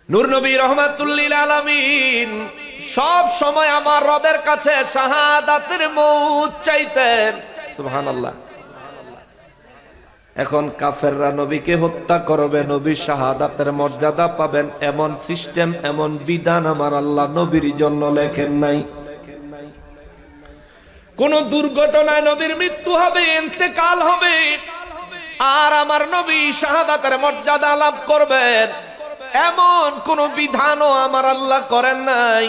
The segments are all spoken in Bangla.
নূর নবী রাহমাতুল লিল আলামিন সব সময় আমার রবের কাছে শাহাদাতের মউত চাইতেন। সুবহানাল্লাহ। এখন কাফেররা নবীকে হত্যা করবে, নবী শাহাদাতের মর্যাদা পাবেন, এমন সিস্টেম এমন বিধান আমার আল্লাহ নবীর জন্য লেখেন নাই। কোন দুর্ঘটনায় নবীর মৃত্যু হবে, ইন্তেকাল হবে, আর আমার নবী শাহাদাতের মর্যাদা লাভ করবেন, এমন কোন বিধানও আমার আল্লাহ করেন নাই।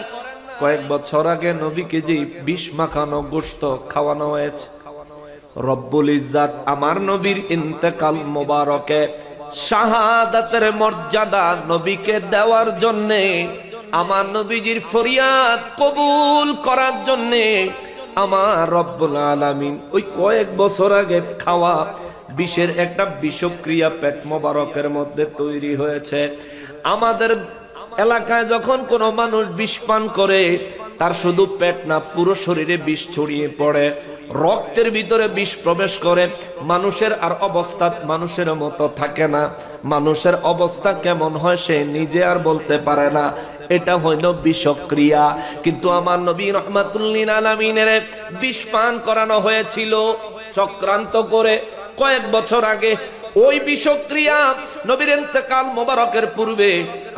কয়েক বছর আগে নবীকে যে বিষ মাখানো গোশত খাওয়ানো হয়েছে, রব্বুল ইজ্জাত আমার নবীর ইন্তেকাল মোবারকে শাহাদাতের মর্যাদা নবীকে দেওয়ার জন্যে, আমার নবীজির ফরিয়াদ কবুল করার জন্যে আমার রব্বুল আলামিন ওই কয়েক বছর আগে খাওয়া বিষের একটা বিষক্রিয়া পেট মোবারকের মধ্যে তৈরি হয়েছে। আমাদের এলাকায় যখন কোনো মানুষ বিষ পান করে, তার শুধু পেট না, পুরো শরীরে বিষ ছড়িয়ে পড়ে, রক্তের ভিতরে বিষ প্রবেশ করে, মানুষের আর অবস্থা মানুষের মতো থাকে না। মানুষের অবস্থা কেমন হয় সে নিজে আর বলতে পারে না, এটা হইল বিষক্রিয়া। কিন্তু আমার নবী রাহমাতুল লিল আলামিনের বিষ পান করানো হয়েছিল চক্রান্ত করে কয়েক বছর আগে। ওই বিষক্রিয়া নবীর ইন্তেকাল মোবারকের পূর্বে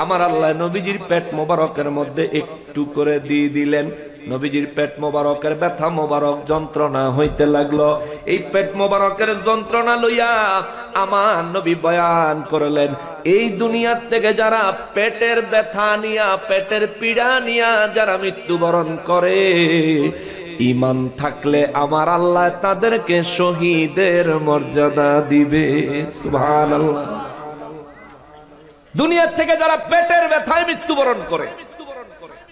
আমার আল্লাহ নবীজির পেট মোবারকের মধ্যে একটু করে দিয়ে দিলেন। নবীজির পেট মোবারকের ব্যথা মোবারক যন্ত্রণা হইতে লাগলো। এই পেট মোবারকের যন্ত্রণা লইয়া আমার নবী বয়ান করলেন, এই দুনিয়ার থেকে যারা পেটের ব্যথা নিয়া, পেটের পীড়া নিয়া যারা মৃত্যুবরণ করে, ঈমান থাকলে আমার আল্লাহ তাদেরকে শহীদের মর্যাদা দিবে। সুবহানাল্লাহ। দুনিয়ার থেকে যারা পেটের ব্যথায় মৃত্যুবরণ করে,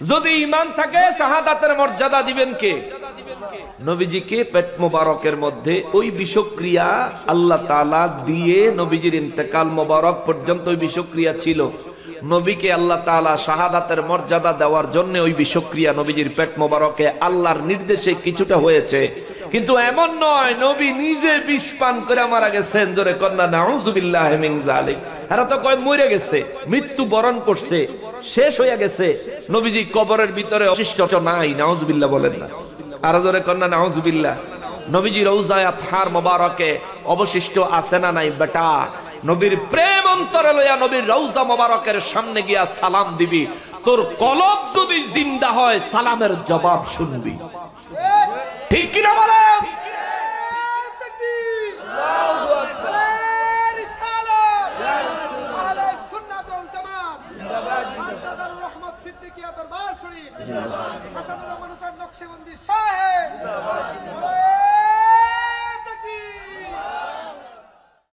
যদি ঈমান থাকে শাহাদাতের মর্যাদা দিবেন কে? নবীজিকে পেট মোবারকের মধ্যে ওই বিষক্রিয়া আল্লাহ তাআলা দিয়ে নবীজির ইন্তেকাল মোবারক পর্যন্ত ওই বিষক্রিয়া ছিল। নবীকে আল্লাহ তাআলা শাহাদাতের মর্যাদা দেওয়ার জন্য ওই বিষক্রিয়া নবীজির পেট মোবারকে আল্লাহর নির্দেশে কিছুটা হয়েছে। কিন্তু এমন নয় নবী নিজে বিষ পান করে মারা গেছেন। জোরে কন্যা নাউযুবিল্লাহি মিন যালিক। এরা তো কয় মরে গেছে, মৃত্যু বরণ করছে, শেষ হয়ে গেছে, নবীজি কবরের ভিতরে অবশিষ্ট নাই। নাউযুবিল্লাহ বলেন না, আর জোরে কন্যা নাউযুবিল্লাহ। নবীজি রওজায়ে আতহার মোবারকে অবশিষ্ট আছে না নাই? বেটা, নবীর প্রেম অন্তরে লইয়া নবীর রওজা মোবারকের সামনে গিয়া সালাম দিবি, তোর কলব যদি জিন্দা হয় সালামের জবাব শুনবি। ঠিক কি না বলেন? আল্লাহু আকবার। রিসালাত আহলে সুন্নাত ওয়াল জামাত জিন্দাবাদ। জিন্দাবাদ। রহমত সিদ্দিকিয়া দরবার শরীফ জিন্দাবাদ। আসাদুর রহমান হুসাইন নকশবন্দি